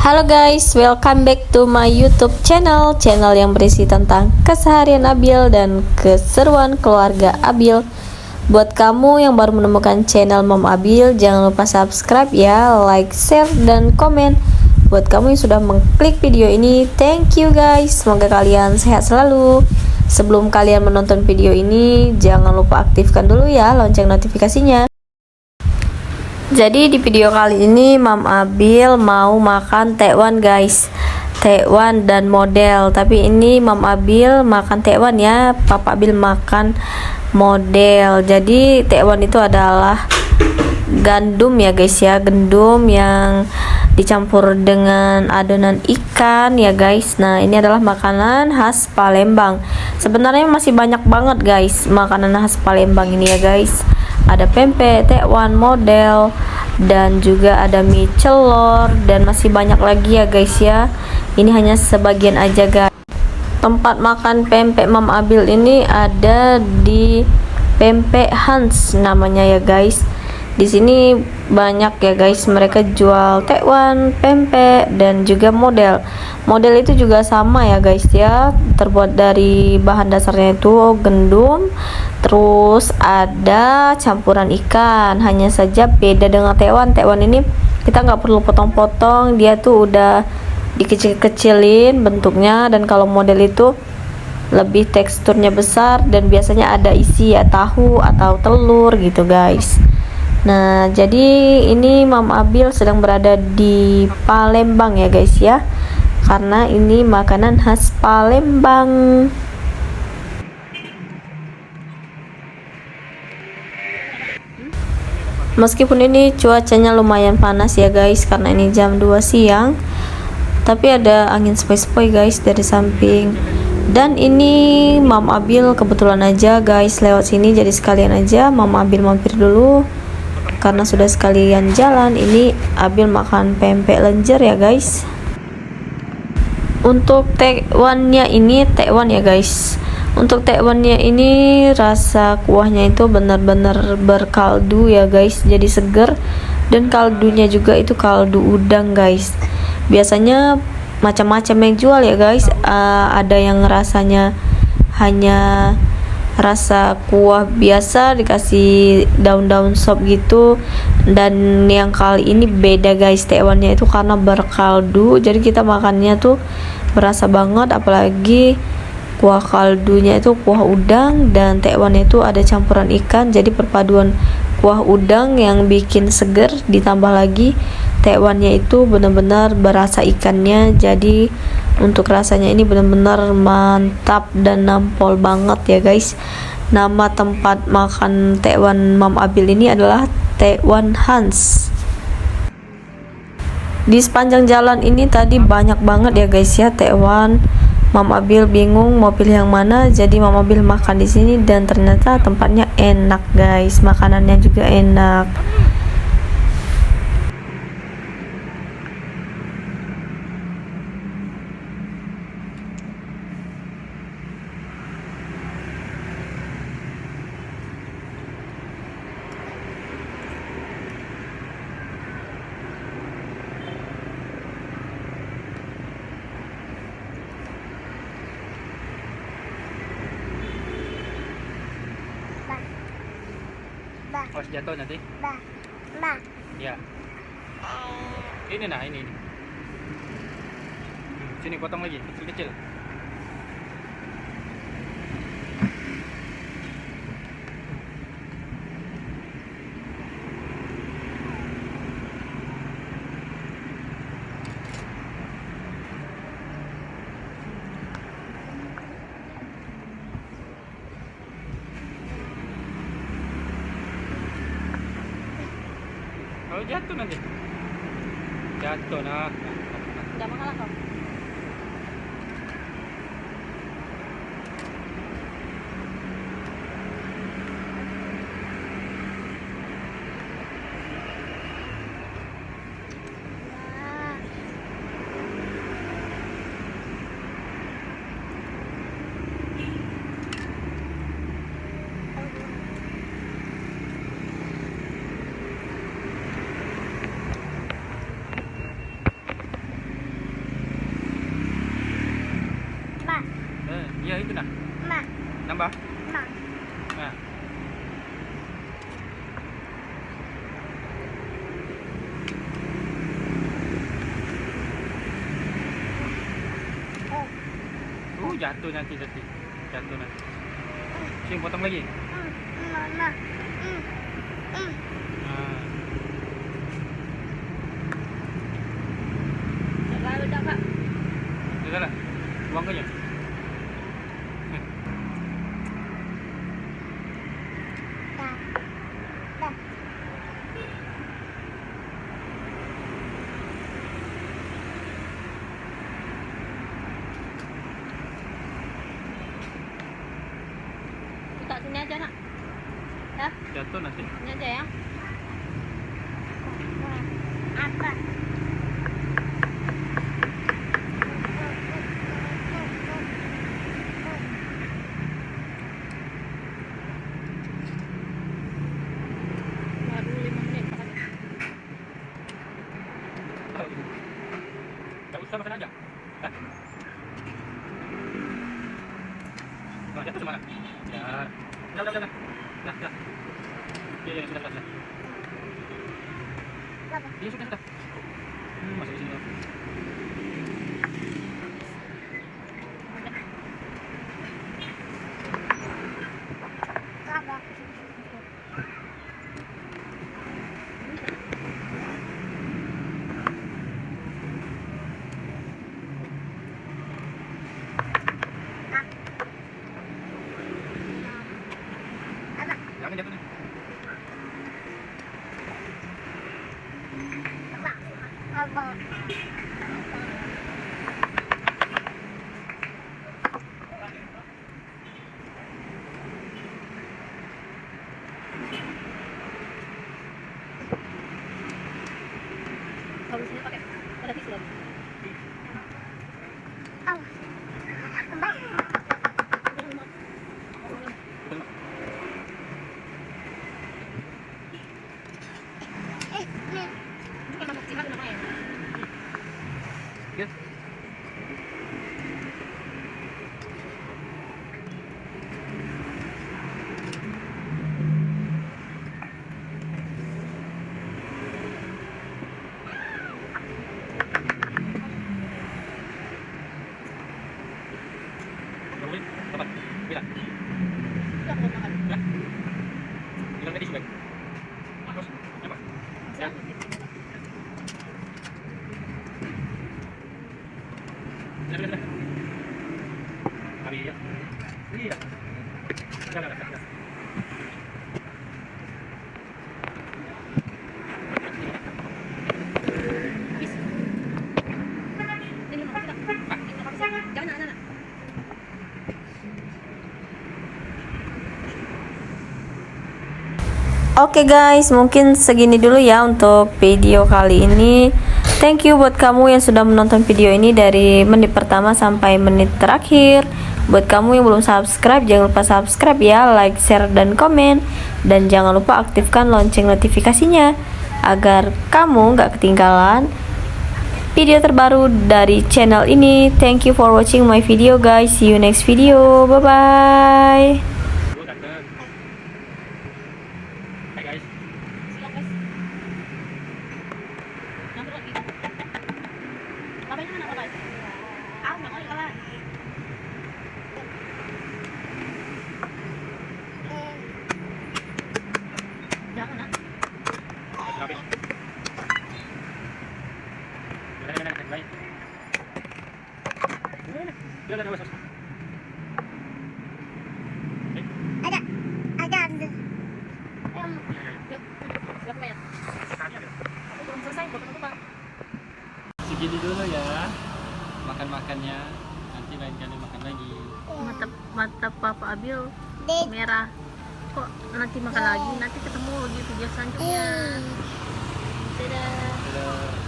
Halo guys, welcome back to my YouTube channel yang berisi tentang keseharian Abil dan keseruan keluarga Abil. Buat kamu yang baru menemukan channel Mom Abil, jangan lupa subscribe ya, like, share, dan komen. Buat kamu yang sudah mengklik video ini, thank you guys. Semoga kalian sehat selalu. Sebelum kalian menonton video ini, jangan lupa aktifkan dulu ya lonceng notifikasinya. Jadi di video kali ini Mam Abil mau makan tekwan guys, tekwan dan model. Tapi ini Mam Abil makan tekwan ya, Papa Abil makan model. Jadi tekwan itu adalah gandum ya guys ya, gandum yang dicampur dengan adonan ikan ya guys. Nah ini adalah makanan khas Palembang. Sebenarnya masih banyak banget guys makanan khas Palembang ini ya guys. Ada pempek, tekwan, model, dan juga ada mie celor, dan masih banyak lagi ya guys ya. Ini hanya sebagian aja guys. Tempat makan pempek Mam Abil ini ada di Pempek Hans namanya ya guys. Di sini banyak ya guys, mereka jual tekwan, pempek, dan juga model. Model itu juga sama ya guys ya, terbuat dari bahan dasarnya itu gandum, terus ada campuran ikan. Hanya saja beda dengan tekwan. Tekwan ini kita nggak perlu potong-potong, dia tuh udah dikecil-kecilin bentuknya, dan kalau model itu lebih teksturnya besar dan biasanya ada isi ya tahu atau telur gitu guys. Nah jadi ini Mam Abil sedang berada di Palembang ya guys ya, karena ini makanan khas Palembang. Meskipun ini cuacanya lumayan panas ya guys, karena ini jam 2 siang, tapi ada angin sepoi-sepoi guys dari samping. Dan ini Mam Abil kebetulan aja guys lewat sini, jadi sekalian aja Mam Abil mampir dulu karena sudah sekalian jalan. Ini Abil makan pempek lenjer ya guys. Untuk tekwannya ini tekwan ya guys. Untuk tekwannya ini rasa kuahnya itu benar-benar berkaldu ya guys, jadi seger, dan kaldunya juga itu kaldu udang guys. Biasanya macam-macam yang jual ya guys. Ada yang rasanya hanya rasa kuah biasa dikasih daun-daun sop gitu, dan yang kali ini beda guys, tekwannya itu karena berkaldu, jadi kita makannya tuh berasa banget, apalagi kuah kaldunya itu kuah udang dan tekwannya itu ada campuran ikan. Jadi perpaduan kuah udang yang bikin seger ditambah lagi tekwannya itu benar-benar berasa ikannya. Jadi untuk rasanya ini benar-benar mantap dan nampol banget ya guys. Nama tempat makan tekwan Mam Abil ini adalah Tekwan Hans. Di sepanjang jalan ini tadi banyak banget ya guys ya tekwan. Mam Abil bingung mau pilih yang mana, jadi Mam Abil makan di sini, dan ternyata tempatnya enak guys, makanannya juga enak. Awas jatuh nanti. Ya. Ini nah, ini. Sini potong lagi, kecil-kecil. Kalau jatuh nanti. Jatuh nah. Udah makan kau? Nambah? Nah. Jatuh nanti. Jatuh nanti. Sini potong lagi. Nah. Udah lah. Buang aja. Sini aja nak. Ya. Jatuh nanti. Sini aja ya. Apa? Baru 5 menit. Gak usah makan aja. Hah? Nah, jatuh semana? Ya. Udah. Nah. Iya, sudah. Iya, sudah. Masuk di sini. Jangan jatuh nih. Apa? Kalau sini pakai ada tisu lagi. Ya. Boleh? Dapat? Bila? Ya. Tinggal tadi sudah. Terus, apa? Ya. Sudah. Kami ya. Iya. Sudah. Oke guys, mungkin segini dulu ya untuk video kali ini. Thank you buat kamu yang sudah menonton video ini dari menit pertama sampai menit terakhir. Buat kamu yang belum subscribe, jangan lupa subscribe ya, like, share, dan komen. Dan jangan lupa aktifkan lonceng notifikasinya agar kamu gak ketinggalan video terbaru dari channel ini. Thank you for watching my video guys. See you next video. Bye bye. Hai guys. Grabe. Baik. Udah, bos. Ada. Segini dulu ya makan-makannya, nanti lain kali makan lagi. Mata Papa Abil merah. Kok nanti makan lagi? Nanti ketemu di video selanjutnya. Dadah. Dadah.